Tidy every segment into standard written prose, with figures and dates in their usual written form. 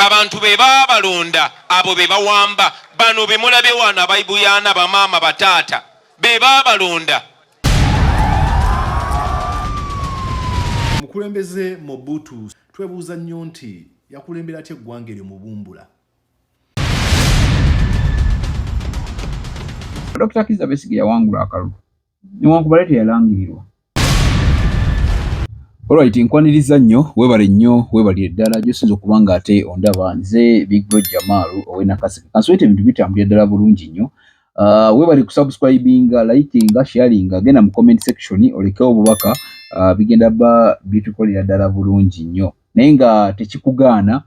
abantu be babalonda abo be bawamba bano be mulabe wana bayibuyana bamama batata be babalonda. Mukulembeze Mobutu twebuuza nnyo nti yakulembera atya eggwanga eryo mu bumbula. Dr. Kizza Besigye yawangula akalulu newankubadde teyalangirirwa. Alright, nkwaniriza nnyo, webale nnyo, webali eddala gy'osinza okuba nga ate ondaba nze Big Bro Jamalu ow'enakaseke. Kanswete ebintu bitambulira ddala bulungi nnyo. Webali kusubscribinga, likinga, sharinga, genda mu comment section olekewo obubaka bigenda ba bitukolera ddala bulungi nnyo. Naye nga tekikugaana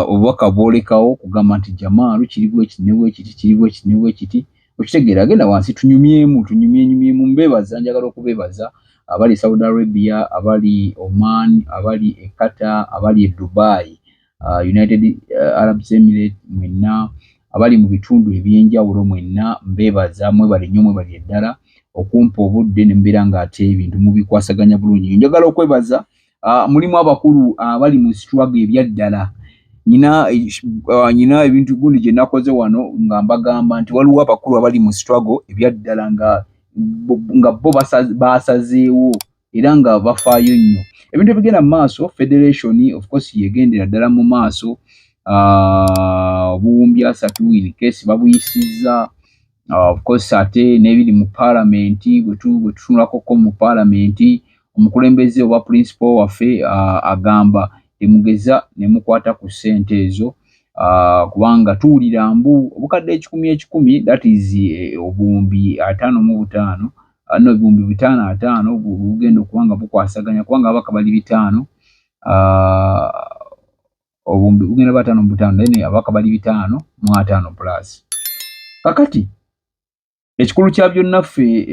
obubaka bwolekawo kugamba nti Jamalu kiribwe kinebwe kiti kiribwe kinebwe kiti. Okitegeera agenda wansi tunyumyemu mbebaza, njagala okubebaza abali Saudi Arabia, abali Oman, abali Qatar, abali Dubai, United Arab Emirates mwenna, abali mu bitundu ebyenjawulo mwenna mbebaza, mwebali nnyo mwebali eddala okumpa obudde nembeera nga ate ebintu mubikwasaganya bulungi. Njagala okwebaza mulimu abakulu abali mu struggle ebyaddala. Nyina ebintu gundi gye nakoze wano nga mbagamba nti waliwo abakulu abali mu struggle ebyaddala nga bo basazeewo era nga bafaayo nnyo. Ebintu ebigenda mu maaso, Federation of course yegendera ddala mu maaso, obuwumbi 3 in case babuyisizza, of course ate n'ebiri mu Parliament bwe tutunulako mu Parliament, omukulembeze oba principal waffe agamba emugeza nemukwata ku ssente ezo kubanga tuwulira mbu obukadde 10,000 that is obuwumbi 55 no obuwumbi 55 bugenda okubanga bukwasaganya kubanga abaka bali 5 obuwumbi bugenda 5 naye abaka bali 5 mu 5 plus. Kakati ekikulu kya byonna ffe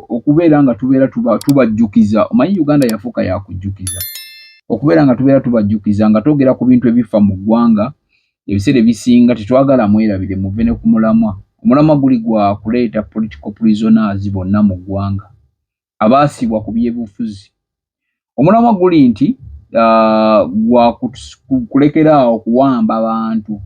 okubeera nga tubajjukiza, omanyi Uganda yafuuka yakujjukiza, okubeera nga tubeera tubajjukiza nga twogera ku bintu ebifa mu ggwanga ebiseera ebisinga tetwagala mwerabire muve ne ku mulamwa. Omulamwa guli gwa kuleeta political prisoners bonna mu ggwanga abaasibwa ku byebufuzi. Omulamwa guli nti gwa kulekeraawo okuwamba abantu.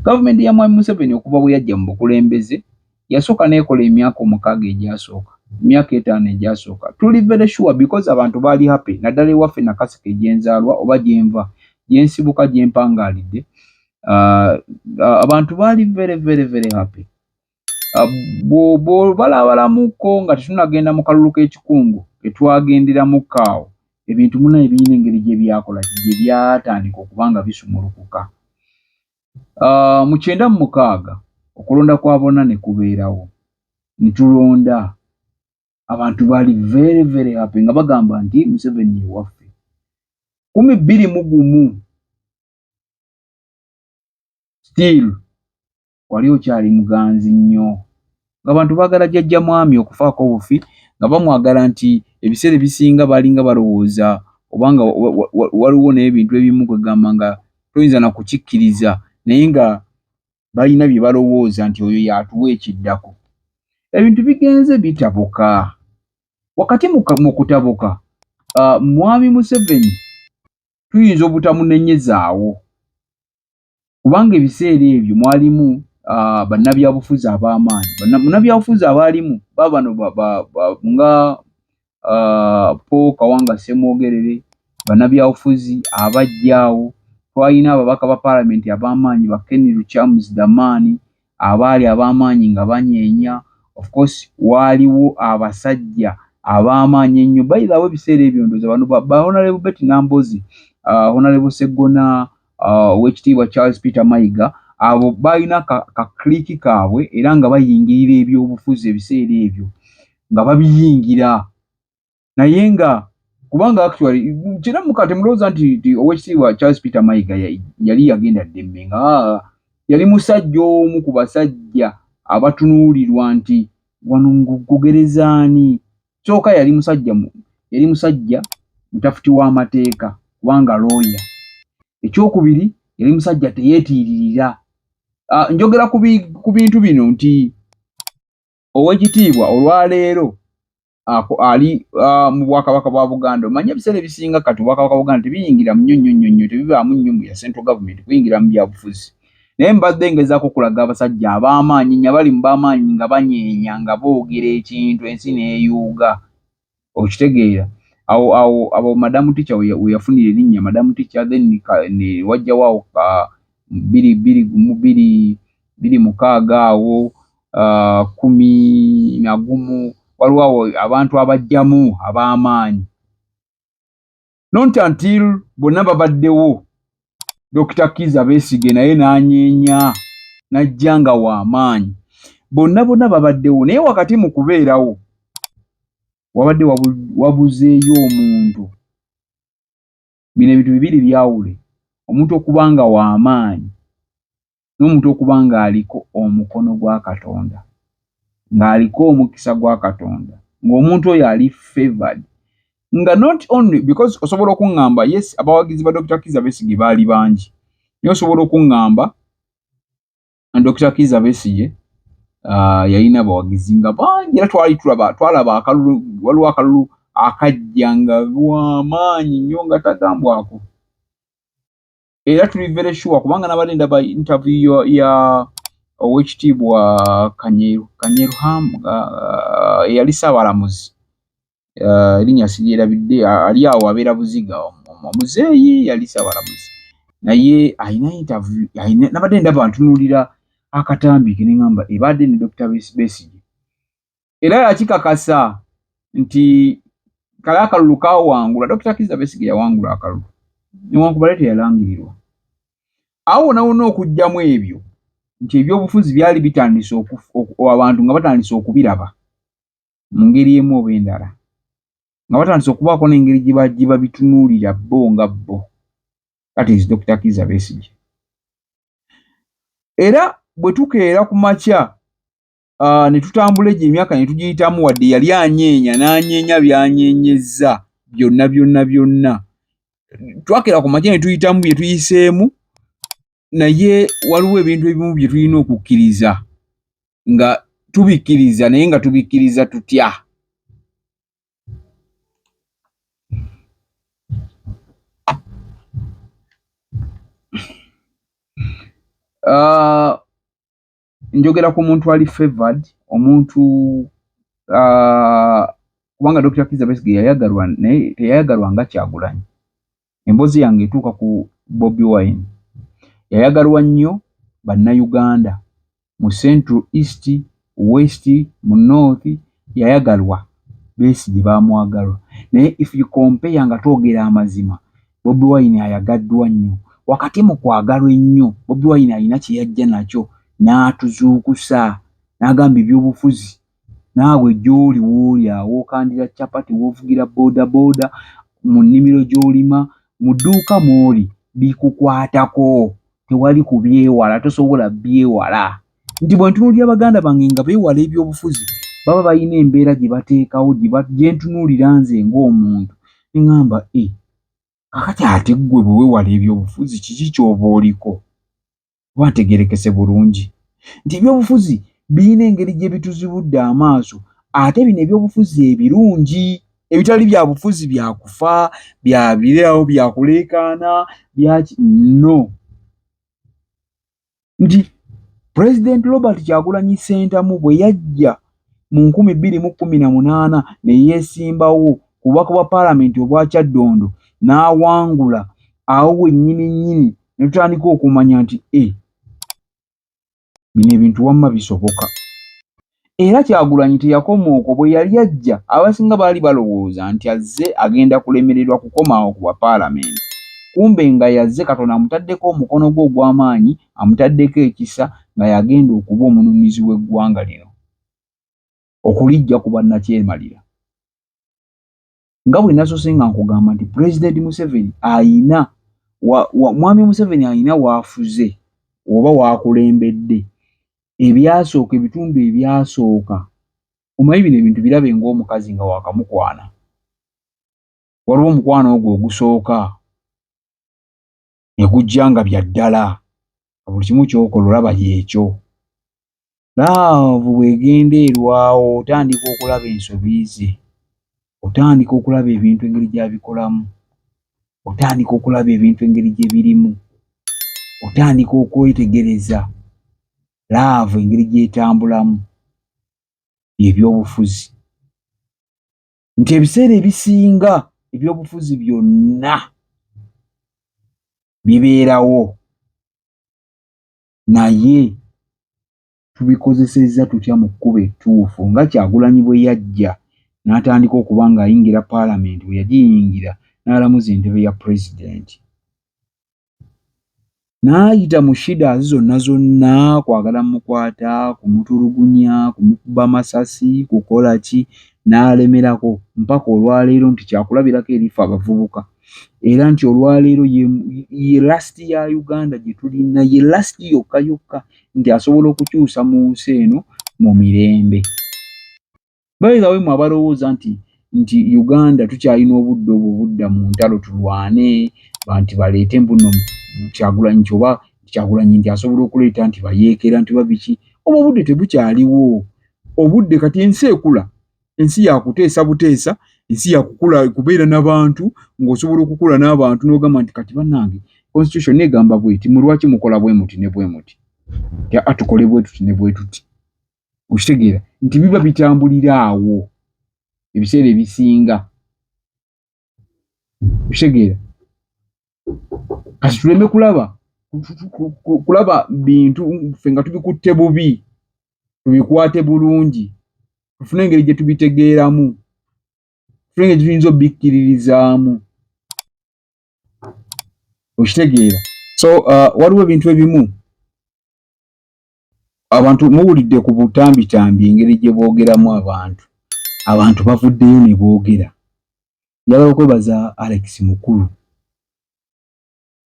Gavumenti ya Mwami Museven okuva bwe yajja mu bukulembeze yasooka neekola emyaka 6 egyasooka, emyaka 5 egyasooka. Tuli very sure because abantu baali happy naddala ewaffe Nakaseke gyenzaalwa oba gyenva gyensibuka gyempangaalidde, abantu baali very happy. Balabalamuko nga tetunagenda mu kalulu k'ekikungu ketwagenderamuko awo ebintu muna ebiyina engeri gye byakola gye byatandika okubanga bisumulukuka. Mu 96 okulonda kwa bonna ne kubeerawo ne tulonda, abantu baali very happy nga bagamba nti Museven ewaffe. 2021 still wali okyali muganzi nnyo ng'abantu baagala jjajja mwami okufaako obufi nga bamwagala nti ebiseera ebisinga baalinga balowooza obanga waliwo n'ebintu ebimu kwegamba nga toyinza na kukikkiriza naye nga balina bye balowooza nti oyo yatuwa ekiddako. Ebintu bigenze bitabuka. Wakati mu kutabuka Mwami Museven tuyinza obutamunenyezaawo kubanga ebiseera ebyo mwalimu bannabyabufuzi ab'amaanyi. Bannabyabufuzi abaalimu babano nga Paul Kawanga Ssemwogerere, bannabyabufuzi abajjaawo. Twalina ababaka ba Parliament ab'amaanyi ba Ken Luchamus Damani abaali ab'amaanyi nga banyeenya. Of course waaliwo abasajja ab'amaanyi ennyo. By the way ebiseera ebyo ndowooza bano ba Honorable Betty Nambozi, Honorable Sseggona, Oweekitiibwa Charles Peter Mayiga, abo balina ka clique kaabwe era nga bayingirira ebyobufuzi ebiseera ebyo nga babiyingira. Naye nga kubanga actually kira mukate mulowooza nti Oweekitiibwa Charles Peter Mayiga yali yagenda Ddembe nga yali musajja omu ku basajja abatunuulirwa nti wano ngugerezaani. Kyokka yali musajja mutafuti w'amateeka kubanga lawyer. Ekyokubiri yali musajja teyeetiiririra. Njogera ku bintu bino nti Oweekitiibwa olwaleero ali mu bwakabaka bwa Buganda. Omanye ebiseera ebisinga kati obwakabaka bwa Buganda tebiyingira mu nnyo tebibaamu nnyumbu ya central government kuyingira mu byabufuzi. Naye mbadde ngezaako okulaga abasajja ab'amaanyi nya bali mu b'amaanyi nga banyeenya nga boogera ekintu ensi n'eyuuga. Okitegeera abo madamu teacher we yafunira erinnya madamu teacher then ne wajjawo awo 2016 awo 11 waliwo awo abantu abajjamu ab'amaanyi. Not until bonna babaddewo Dr. Kizza Besigye naye n'anyeenya n'ajja nga w'amaanyi. Bonna babaddewo naye wakati mu kubeerawo wabadde wabuzeeyo omuntu. Bino ebintu bibiri byawule. Omuntu okuba nga w'amaanyi n'omuntu okuba ng'aliko omukono gwa Katonda, ng'aliko omukisa gwa Katonda, ng'omuntu oyo ali favored. Nga not only because osobola okuŋŋamba yes abawagizi ba Dr. Kizza Besigye baali bangi. Naye osobola okuŋŋamba Dr. Kizza Besigye yalina abawagizi nga bangi era twalaba akalulu, waliwo akalulu akajja nga w'amaanyi nnyo nga tagambwako. Era tuli very sure kubanga nabadde ndaba interview ya Oweekitiibwa Kanyeru eyali Ssaabalamuzi. Erinnya siryerabidde ali awo abeera Buziga omuzeeyi yali Ssaabalamuzi. Naye alina interview nabadde ndaba ntunuulira akatambi ke ne ŋŋamba ebadde ne Dr. Besigye. Era yakikakasa nti kale akalulu kaawangula. Dr. Kizza Besigye yawangula akalulu newankubadde teyalangirirwa. Awo wonna okugyamu ebyo nti ebyobufuzi byali bitandise abantu nga batandise okubiraba mu ngeri emu oba endala, nga batandise okubaako n'engeri gye babitunuulira bo nga bo. That is Dr. Kizza Besigye. Era bwe tukeera ku makya ne tutambula egyo emyaka ne tugiyitamu wadde yali anyeenya n'anyeenya by'anyeenyezza byonna. Twakeera ku makya ne tuyitamu bye tuyiseemu, naye waliwo ebintu ebimu bye tulina okukkiriza nga tubikkiriza naye nga tubikkiriza tutya. Njogera ku muntu ali favored, omuntu kubanga Dr. Kizza Besigye yayagalwa naye teyayagalwa nga Kyagulanyi. Emboozi yange etuuka ku Bobi Wine. Yayagalwa nnyo bannayuganda mu Central, East, West, mu North yayagalwa. Besigye baamwagalwa. Naye if you compare nga twogera amazima, Bobi Wine ayagaddwa nnyo. Wakati mu kwagalwa ennyo, Bobi Wine alina kye yajja nakyo n'atuzuukusa n'agamba ebyobufuzi. Naawe gy'oli wooli awo okandira capati w'ovugira boodabooda mu nnimiro gy'olima mu dduuka mw'oli bikukwatako. Tewali kubyewala, tosobola byewala. Nti bwe ntunuulira baganda bange nga beewala ebyobufuzi baba balina embeera gye bateekawo gye ntunuulira nze ng'omuntu ne ŋŋamba kakati ate ggwe bwe weewala ebyobufuzi kiki ky'oba oliko? Oba ntegeerekese bulungi nti ebyobufuzi birina engeri gye bituzibudde amaaso, ate bino ebyobufuzi ebirungi ebitali bya bufuzi bya kufa bya bireawo bya kuleekaana no. Nti President Robert Kyagulanyi Ssentamu bwe yajja mu 2018 ne yeesimbawo ku bubaka bwa paalamenti obwa Kyaddondo n'awangula awo wennyini ne tutandika okumanya nti bino ebintu wamma bisoboka. Era Kyagulanyi teyakoma okwo. Bwe yali ajja abasinga baali balowooza nti azze agenda kulemererwa kukomaawo ku bwa paalamenti. Kumbe nga yazze Katonda amutaddeko omukono gwe ogw'amaanyi, amutaddeko ekisa nga yagenda okuba omununuzi w'eggwanga lino, okulijja ku bannakyemalira. Nga bwe nasoose nga nkugamba nti Pulezidenti Museveni ayina Mwami Museveni ayina waafuze oba waakulembedde ebyasooka, ebitundu ebyasooka. Omanyi bino ebintu birabe ng'omukazi nga waakamukwana. Waliwo omukwano ogwo ogusooka ne gujja nga bya ddala, buli kimu ky'okola olaba y'ekyo. Laavu bw'egenda erwawo otandika okulaba ensobi ze. otandika okulaba ebintu engeri gy'abikolamu, otandika okulaba ebintu engeri gye birimu, otandika okwetegereza laavu engeri gy'etambulamu, ebyobufuzi. Nti ebiseera ebisinga ebyobufuzi byonna bibeerawo, naye tubikozesezza tutya mu kkuba ettuufu, nga Kyagulanyi bwe yajja n'atandika okuba ng'ayingira paalamenti, bwe yagiyingira n'alamuza entebe ya pulezidenti. N'ayita mu shida zonna zonna, kwagala mukwata, kumutulugunya, kumukuba amasasi, kukola ki, n'alemerako mpaka olwaleero nti kyakulabirako erifa abavubuka. Era nti olwaleero ye lasiti ya Uganda gye tulina, ye lasiti yokka yokka nti asobola okukyusa mu nsi eno mu mirembe. Bayizawe mwe abalowooza nti Uganda tukyalina obudde obwo budda mu ntalo tulwane, nti baleete mbuno Kyagulanyi kyoba Kyagulanyi nti asobola okuleeta nti bayeekera nti babiki. Obwo obudde tebukyaliwo. Obudde kati ensi ekula, ensi yakuteesa buteesa, ensi yakukula kubeera n'abantu, ng'osobola okukula n'abantu n'ogamba nti kati bannange constitution negamba bweti, mulwaki mukola bwe muti ne bwe muti, tukole bwe tuti ne bwe tuti. Okitegeera nti biba bitambulira awo ebiseera ebisinga. Okitegeera kati tuleme kulaba bintu ffe nga tubikutte bubi, tubikwate bulungi, tufune engeri gye tubitegeeramu, tufune engeri gye tuyinza obikkiririzaamu. Okitegeera. So waliwo ebintu ebimu abantu muwulidde ku butambitambi engeri gye boogeramu abantu bavuddeyo ne boogera. Njagala okwebaza Alex Mukulu.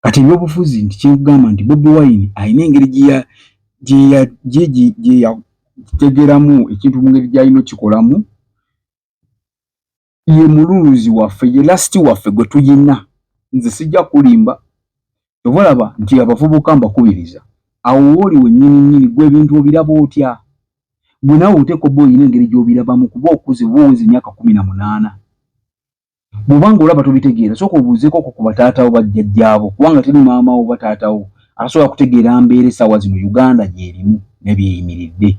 Kati ebyobufuzi nti kyekugamba nti Bobi Wine alina engeri gye yategeeramu ekintu mu ngeri gy'alina okikolamu. Ye mululuzi waffe, ye lasiti waffe gwe tuyina. Nze sijja kulimba. Oba olaba nti abavubuka mbakubiriza. Awo wooli wennyini gwe ebintu obiraba otya? Gwe naawe oteeka obba olina engeri gy'obirabamu kuba okuze buwuzi emyaka 18. Bw'obanga olaba tobitegeera, sooka obuuzeeko ku bataatawo bajjajjaabo, kubanga teri maama wo bataatawo asobola kutegeera mbeera essaawa zino Uganda gy'erimu ne byeyimiridde.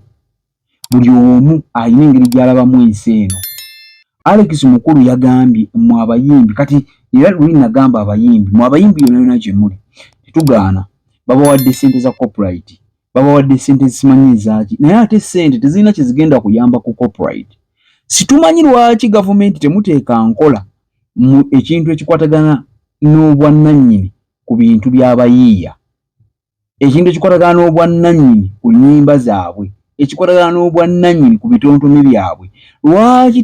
Buli omu alina engeri gy'alabamu ensi eno. Alex Mukulu yagambye mu abayimbi, kati era luli nagamba abayimbi, mu abayimbi yonna yonna gye muli tetugaana, babawadde ssente za copyright, babawadde ssente zisimanyi ezaaki, naye ate ssente tezirina kye zigenda kuyamba ku copyright. Situmanyi lwaki gavumenti temuteeka nkola mu ekintu ekikwatagana n'obwannannyini ku bintu by'abayiiya, ekintu ekikwatagana n'obwannannyini ku nnyimba zaabwe, ekikwatagana n'obwannannyini ku bitontome byabwe. Lwaki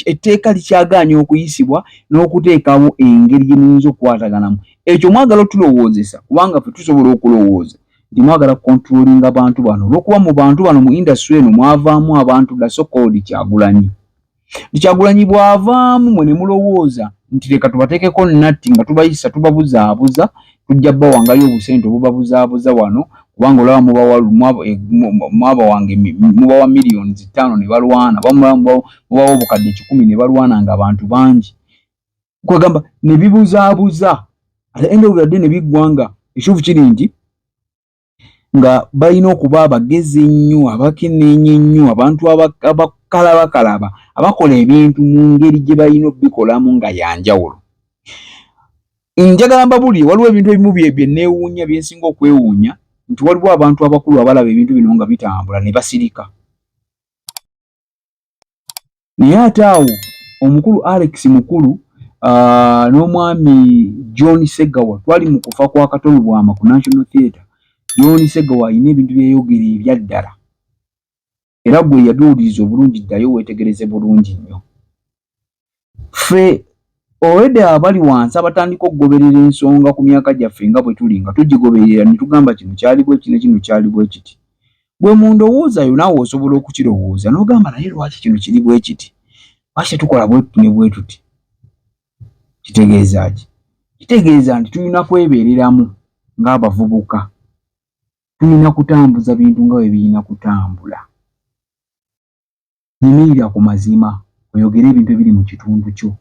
etteeka likyagaanye okuyisibwa n'okuteekawo engeri gye muyinza okukwataganamu? Ekyo mwagala otulowoozesa, kubanga ffe tusobola okulowooza nti mwagala kontrolinga abantu bano, olw'okuba mu bantu bano mu industry eno mwavaamu abantu da so called Kyagulanyi. Kyagulanyi bw'avaamu mwe ne mulowooza nti leka tubateekeko nnatti nga tubayisa tubabuzaabuza, tujja bawangayo obusente obubabuzaabuza wano, kubanga olaba mwaba wange mubawa millions 5 ne balwana, mubawa obukadde 10 ne balwana ng'abantu bangi. Kwegamba ne bibuzaabuza, at the end of the day ne biggwanga ekituufu kiri nti nga balina okuba abagezi ennyo, abakenneenya ennyo, abantu abakalabakalaba, abakola ebintu mu ngeri gye balina obbikolamu nga yanjawulo. Njagala mbabulire, waliwo ebintu ebimu bye neewuunya, bye nsinga okwewuunya, nti waliwo abantu abakulu abalaba ebintu bino nga bitambula ne basirika. Naye ate awo omukulu Alex Mukulu n'omwami John Ssegawa twali mu kufa kwa Katolobwama ku National Theatre. John Ssegawa alina ebintu byeyogera ebya ddala. Era gwe yabiwuliriza obulungi, ddayo weetegereze bulungi nnyo. Ffe already abali wansi abatandika okugoberera ensonga ku myaka gyaffe nga bwe tuli nga tugigoberera ne tugamba kino kyali bwe kino, kino kyali bwe kiti. Bwe mundowoozayo naawe osobola okukirowooza n'ogamba naye lwaki kino kiri bwe kiti? Lwaki tukola bwe tuti ne bwe tuti? Kitegeeza ki? Kitegeeza nti tulina kwebeereramu ng'abavubuka. Tulina kutambuza bintu nga bwe birina kutambula. Yimirira ku mazima. oyogere ebintu ebiri mu kitundu kyo,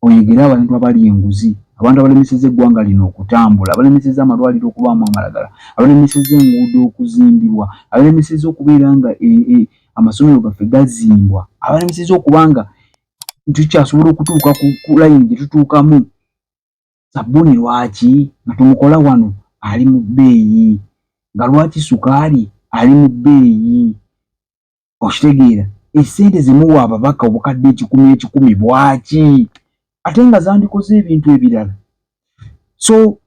oyogere abantu abali enguzi, abantu abalemesezza eggwanga lino okutambula, abalemesezza amalwaliro okubaamu amalagala, abalemesezza enguudo okuzimbibwa, abalemesezza okubeera nga amasomero gaffe gazimbwa, abalemesezza okubanga tukyasobola okutuuka ku layini gye tutuukamu. Sabbuuni lwaki nga tumukola wano ali mu bbeeyi, nga lwaki sukaali ali mu bbeeyi? Okitegeera, essente zimuwa ababaka obukadde ekikumi bwaki ate nga zandikoze ebintu ebirala. So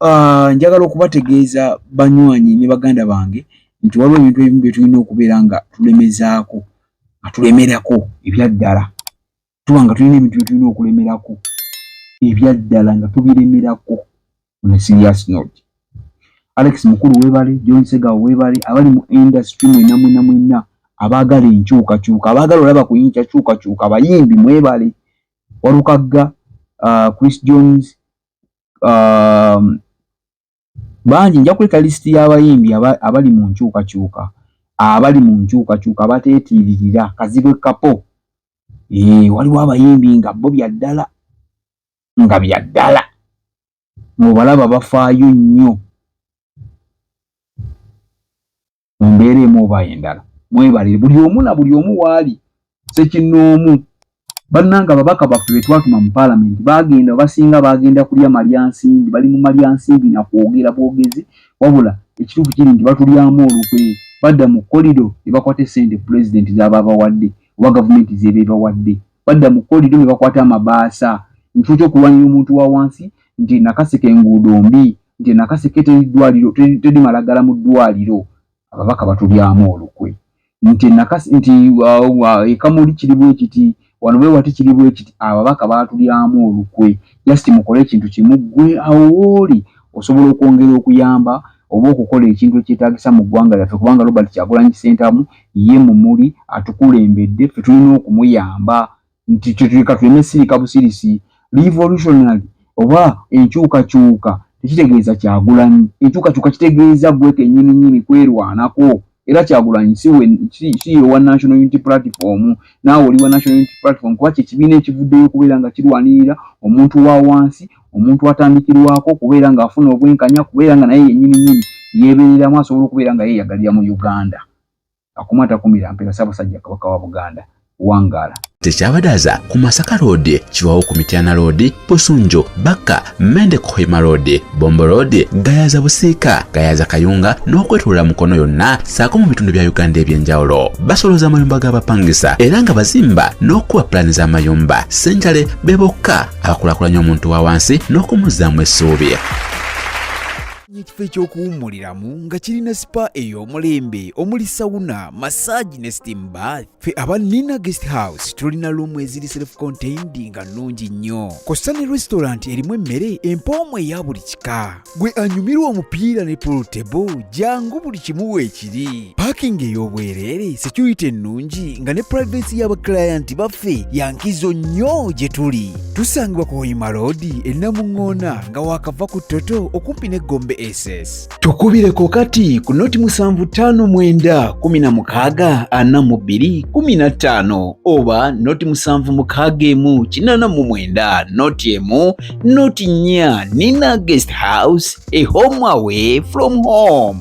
njagala okubategeeza banywanyi ne baganda bange nti waliwo ebintu ebimu bye tulina okubeera nga tulemezaako, nga tulemerako ebyaddala. Tuba nga tulina ebintu bye tulina okulemerako ebyaddala nga tubiremerako on a serious note. Alex Mukulu weebale, John Segawo weebale, abali mu industry mwenna abaagala enkyukakyuka, abaagala olaba ku yinkya kyukakyuka, abayimbi mwebale, Walukagga, Chris Jones, bangi nja kuleka lisiti y'abayimbi abali mu nkyukakyuka, abateetiiririra Kazibwe Kapo. Waliwo abayimbi nga bo byaddala, mubalaba bafaayo nnyo mu mbeera emu oba endala. Mwebale buli omu na buli omu waali Ssekinnoomu. Bannanga ababaka baffe be twatuma mu paalamenti baagenda, basinga baagenda kulya malyansimbi, bali mu malyansimbi na kwogera bwogezi, wabula ekituufu kiri nti batulyamu olukwe, badda mu kolido ne bakwata essente pulezidenti z'aba bawadde oba gavumenti z'eba ebawadde, badda mu kolido ne bakwata amabaasa. Ekifo ky'okulwanyisa omuntu wa wansi nti Nakaseke enguudo mbi, nti Nakaseke teri malagala mu ddwaliro, ababaka batulyamu olukwe. Nti ekamuli kiri bwe kiti, wano bwe wati kiri bwe kiti, ababaka batulyamu olukwe. Just mukole ekintu kimu ggwe awo wooli osobola okwongera okuyamba oba okukola ekintu ekyetaagisa mu ggwanga lyaffe, kubanga Robert Kyagulanyi Ssentamu ye mumuli atukulembedde, ffe tulina okumuyamba. Nti tuleka tuleme sirika busirisi. Revolutionary oba enkyukakyuka tekitegeeza Kyagulanyi. Enkyukakyuka kitegeeza ggwe kennyini kwerwanako. Era Kyagulanyi si wa National Unity Platform, naawe oli wa National Unity Platform, kuba kyekibiina ekivuddeyo okubeera nga kirwanirira omuntu wa wansi, omuntu atandikirwako, kubeera ng'afuna obwenkanya, kubeera nga naye yennyini yeebeereramu, asobola okubeera nga yeeyagalira mu Uganda. Akumata kumira mpera Ssaabasajja Kabaka wa Buganda Wangala. Tekyabadaza ku Masaka Road, Kiwawu ku Mityana Road, Busunjo, Baka, Mende Kohima Road, Bombo Road, Gayaza Busiika, Gayaza Kayunga n'okwetulula Mukono yonna saako mu bitundu bya Uganda eby'enjawulo. Basoloza amayumba g'abapangisa era nga bazimba n'okuwa pulaani z'amayumba. Ssenjale be bokka abakulaakulanya omuntu wa wansi n'okumuzzaamu essuubi. Ekifo ekyokuwummuliramu nga kirina spa ey'omulembe omuli sauna, massage ne steam bath. Ffe aba Nina Guest House tulina roomu eziri self-contained nga nnungi nnyo. Kosta ne restaurant erimu emmere empoomwe eya buli kika. Gwe anyumirwa omupiira ne pool table, jangu buli kimu weekiri. Parking ey'obwereere, security ennungi nga ne privacy y'abaclient baffe yankizo nnyo gye tuli. Tusangibwa ku Hoima Road e Namuŋŋoona nga waakava ku Toto okumpi ne Gombe SS. Tukubireko kati ku noti 75164215 oba noti 761489 noti emu noti 4. Nina Guest House, a home away from home.